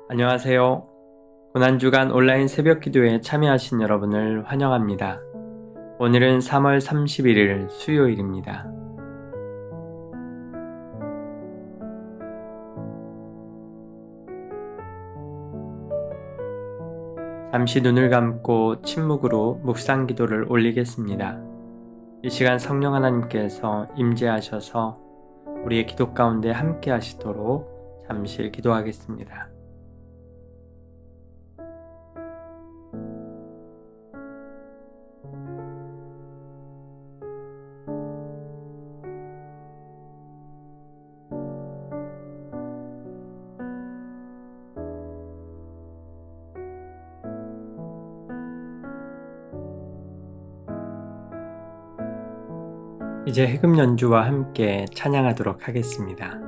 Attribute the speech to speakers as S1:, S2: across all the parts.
S1: 안녕하세요. 고난주간 온라인 새벽 기도에 참여하신 여러분을 환영합니다. 오늘은 3월 31일 수요일입니다. 잠시 눈을 감고 침묵으로 묵상 기도를 올리겠습니다. 이 시간 성령 하나님께서 임재하셔서 우리의 기도 가운데 함께 하시도록 잠시 기도하겠습니다. 이제 해금 연주와 함께 찬양하도록 하겠습니다.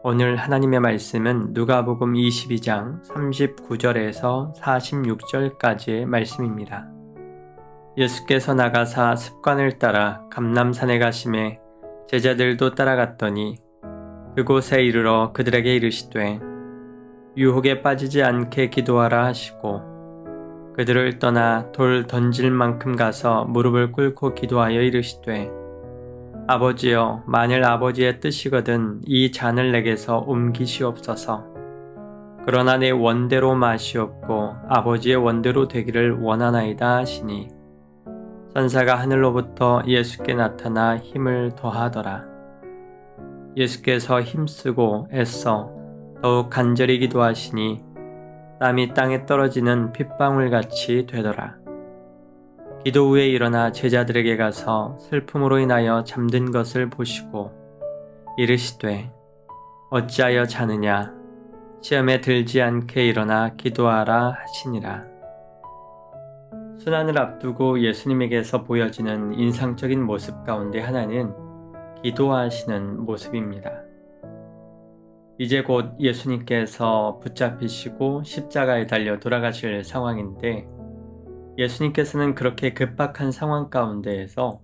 S1: 오늘 하나님의 말씀은 누가복음 22장 39절에서 46절까지의 말씀입니다. 예수께서 나가사 습관을 따라 감람산에 가심에 제자들도 따라갔더니 그곳에 이르러 그들에게 이르시되 유혹에 빠지지 않게 기도하라 하시고 그들을 떠나 돌 던질 만큼 가서 무릎을 꿇고 기도하여 이르시되 아버지여, 만일 아버지의 뜻이거든 이 잔을 내게서 옮기시옵소서. 그러나 내 원대로 마시옵고 아버지의 원대로 되기를 원하나이다 하시니 천사가 하늘로부터 예수께 나타나 힘을 더하더라. 예수께서 힘쓰고 애써 더욱 간절히 기도하시니 땀이 땅에 떨어지는 핏방울같이 되더라. 기도 후에 일어나 제자들에게 가서 슬픔으로 인하여 잠든 것을 보시고 이르시되 어찌하여 자느냐 시험에 들지 않게 일어나 기도하라 하시니라. 순환을 앞두고 예수님에게서 보여지는 인상적인 모습 가운데 하나는 기도하시는 모습입니다. 이제 곧 예수님께서 붙잡히시고 십자가에 달려 돌아가실 상황인데 예수님께서는 그렇게 급박한 상황 가운데에서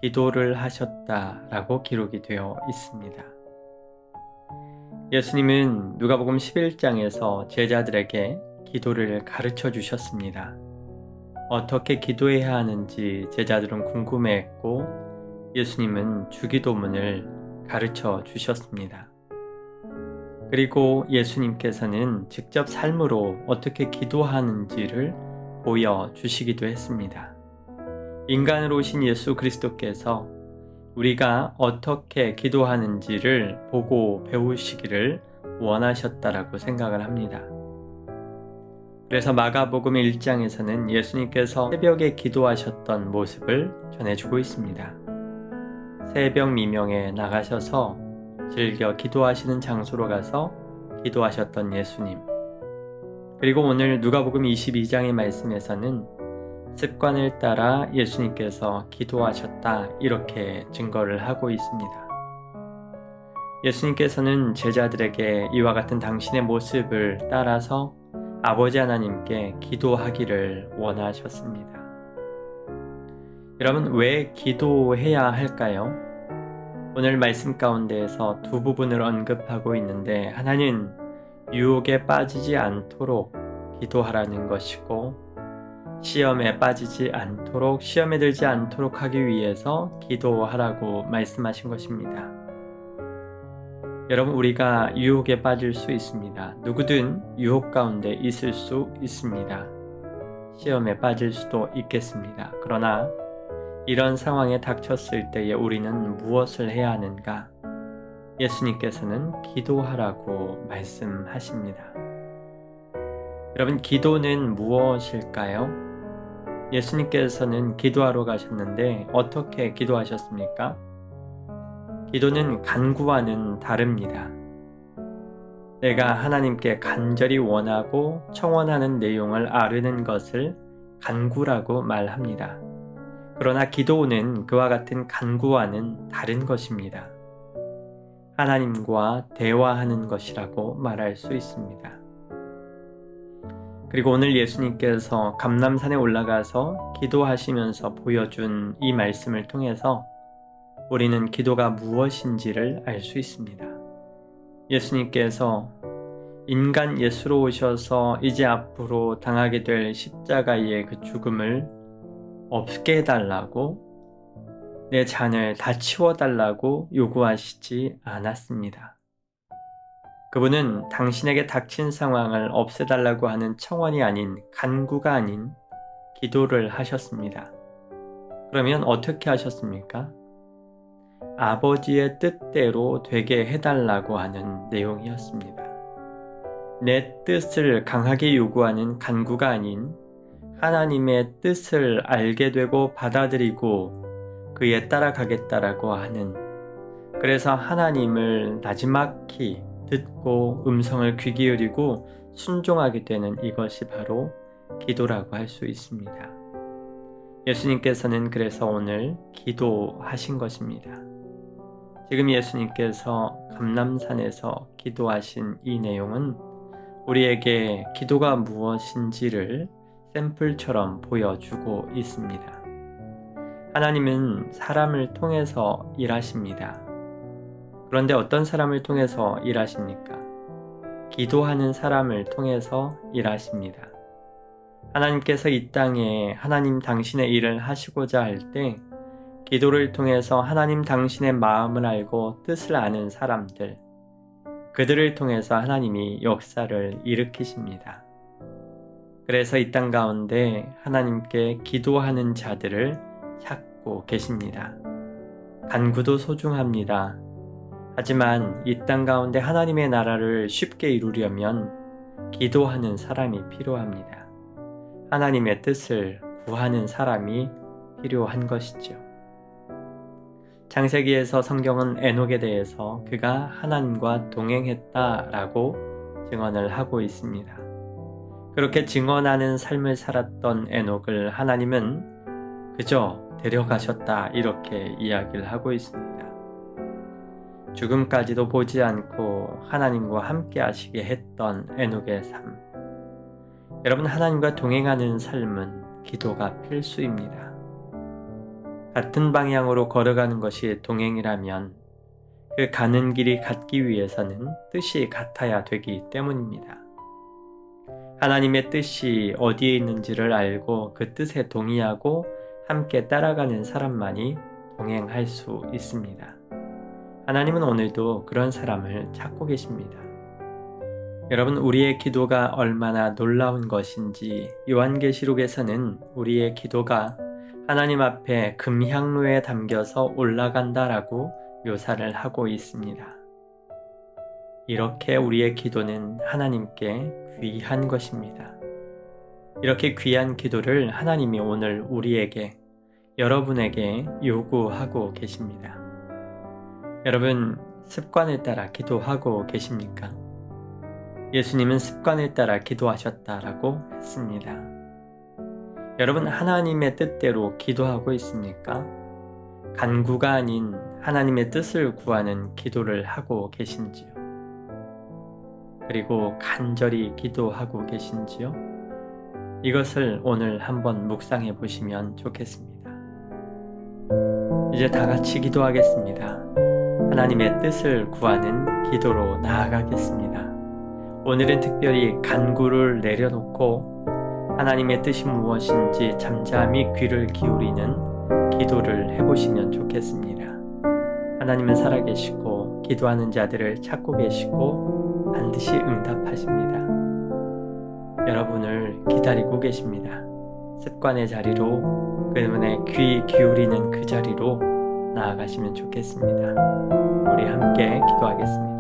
S1: 기도를 하셨다라고 기록이 되어 있습니다. 예수님은 누가복음 11장에서 제자들에게 기도를 가르쳐 주셨습니다. 어떻게 기도해야 하는지 제자들은 궁금해했고 예수님은 주기도문을 가르쳐 주셨습니다. 그리고 예수님께서는 직접 삶으로 어떻게 기도하는지를 보여주시기도 했습니다. 인간으로 오신 예수 그리스도께서 우리가 어떻게 기도하는지를 보고 배우시기를 원하셨다라고 생각을 합니다. 그래서 마가복음 1장에서는 예수님께서 새벽에 기도하셨던 모습을 전해주고 있습니다. 새벽 미명에 나가셔서 즐겨 기도하시는 장소로 가서 기도하셨던 예수님. 그리고 오늘 누가복음 22장의 말씀에서는 습관을 따라 예수님께서 기도하셨다 이렇게 증거를 하고 있습니다. 예수님께서는 제자들에게 이와 같은 당신의 모습을 따라서 아버지 하나님께 기도하기를 원하셨습니다. 여러분, 왜 기도해야 할까요? 오늘 말씀 가운데에서 두 부분을 언급하고 있는데 하나는 유혹에 빠지지 않도록 기도하라는 것이고 시험에 빠지지 않도록 시험에 들지 않도록 하기 위해서 기도하라고 말씀하신 것입니다. 여러분, 우리가 유혹에 빠질 수 있습니다. 누구든 유혹 가운데 있을 수 있습니다. 시험에 빠질 수도 있겠습니다. 그러나 이런 상황에 닥쳤을 때에 우리는 무엇을 해야 하는가? 예수님께서는 기도하라고 말씀하십니다. 여러분, 기도는 무엇일까요? 예수님께서는 기도하러 가셨는데 어떻게 기도하셨습니까? 기도는 간구와는 다릅니다. 내가 하나님께 간절히 원하고 청원하는 내용을 아르는 것을 간구라고 말합니다. 그러나 기도는 그와 같은 간구와는 다른 것입니다. 하나님과 대화하는 것이라고 말할 수 있습니다. 그리고 오늘 예수님께서 감람산에 올라가서 기도하시면서 보여준 이 말씀을 통해서 우리는 기도가 무엇인지를 알 수 있습니다. 예수님께서 인간 예수로 오셔서 이제 앞으로 당하게 될 십자가의 그 죽음을 없게 해달라고 내 잔을 다 치워달라고 요구하시지 않았습니다. 그분은 당신에게 닥친 상황을 없애달라고 하는 청원이 아닌 간구가 아닌 기도를 하셨습니다. 그러면 어떻게 하셨습니까? 아버지의 뜻대로 되게 해달라고 하는 내용이었습니다. 내 뜻을 강하게 요구하는 간구가 아닌 하나님의 뜻을 알게 되고 받아들이고 그에 따라가겠다라고 하는, 그래서 하나님을 나지막히 듣고 음성을 귀 기울이고 순종하게 되는 이것이 바로 기도라고 할 수 있습니다. 예수님께서는 그래서 오늘 기도하신 것입니다. 지금 예수님께서 감람산에서 기도하신 이 내용은 우리에게 기도가 무엇인지를 샘플처럼 보여주고 있습니다. 하나님은 사람을 통해서 일하십니다. 그런데 어떤 사람을 통해서 일하십니까? 기도하는 사람을 통해서 일하십니다. 하나님께서 이 땅에 하나님 당신의 일을 하시고자 할 때 기도를 통해서 하나님 당신의 마음을 알고 뜻을 아는 사람들, 그들을 통해서 하나님이 역사를 일으키십니다. 그래서 이 땅 가운데 하나님께 기도하는 자들을 찾고 계십니다. 간구도 소중합니다. 하지만 이 땅 가운데 하나님의 나라를 쉽게 이루려면 기도하는 사람이 필요합니다. 하나님의 뜻을 구하는 사람이 필요한 것이죠. 창세기에서 성경은 에녹에 대해서 그가 하나님과 동행했다라고 증언을 하고 있습니다. 그렇게 증언하는 삶을 살았던 에녹을 하나님은 그저 데려가셨다 이렇게 이야기를 하고 있습니다. 죽음까지도 보지 않고 하나님과 함께 하시게 했던 에녹의 삶. 여러분, 하나님과 동행하는 삶은 기도가 필수입니다. 같은 방향으로 걸어가는 것이 동행이라면 그 가는 길이 같기 위해서는 뜻이 같아야 되기 때문입니다. 하나님의 뜻이 어디에 있는지를 알고 그 뜻에 동의하고 함께 따라가는 사람만이 동행할 수 있습니다. 하나님은 오늘도 그런 사람을 찾고 계십니다. 여러분, 우리의 기도가 얼마나 놀라운 것인지 요한계시록에서는 우리의 기도가 하나님 앞에 금향로에 담겨서 올라간다라고 묘사를 하고 있습니다. 이렇게 우리의 기도는 하나님께 귀한 것입니다. 이렇게 귀한 기도를 하나님이 오늘 우리에게, 여러분에게 요구하고 계십니다. 여러분, 습관에 따라 기도하고 계십니까? 예수님은 습관에 따라 기도하셨다라고 했습니다. 여러분, 하나님의 뜻대로 기도하고 있습니까? 간구가 아닌 하나님의 뜻을 구하는 기도를 하고 계신지요? 그리고 간절히 기도하고 계신지요? 이것을 오늘 한번 묵상해 보시면 좋겠습니다. 이제 다 같이 기도하겠습니다. 하나님의 뜻을 구하는 기도로 나아가겠습니다. 오늘은 특별히 간구를 내려놓고 하나님의 뜻이 무엇인지 잠잠히 귀를 기울이는 기도를 해보시면 좋겠습니다. 하나님은 살아계시고 기도하는 자들을 찾고 계시고 반드시 응답하십니다. 여러분을 기다리고 계십니다. 습관의 자리로, 그분의 귀 기울이는 그 자리로 나아가시면 좋겠습니다. 우리 함께 기도하겠습니다.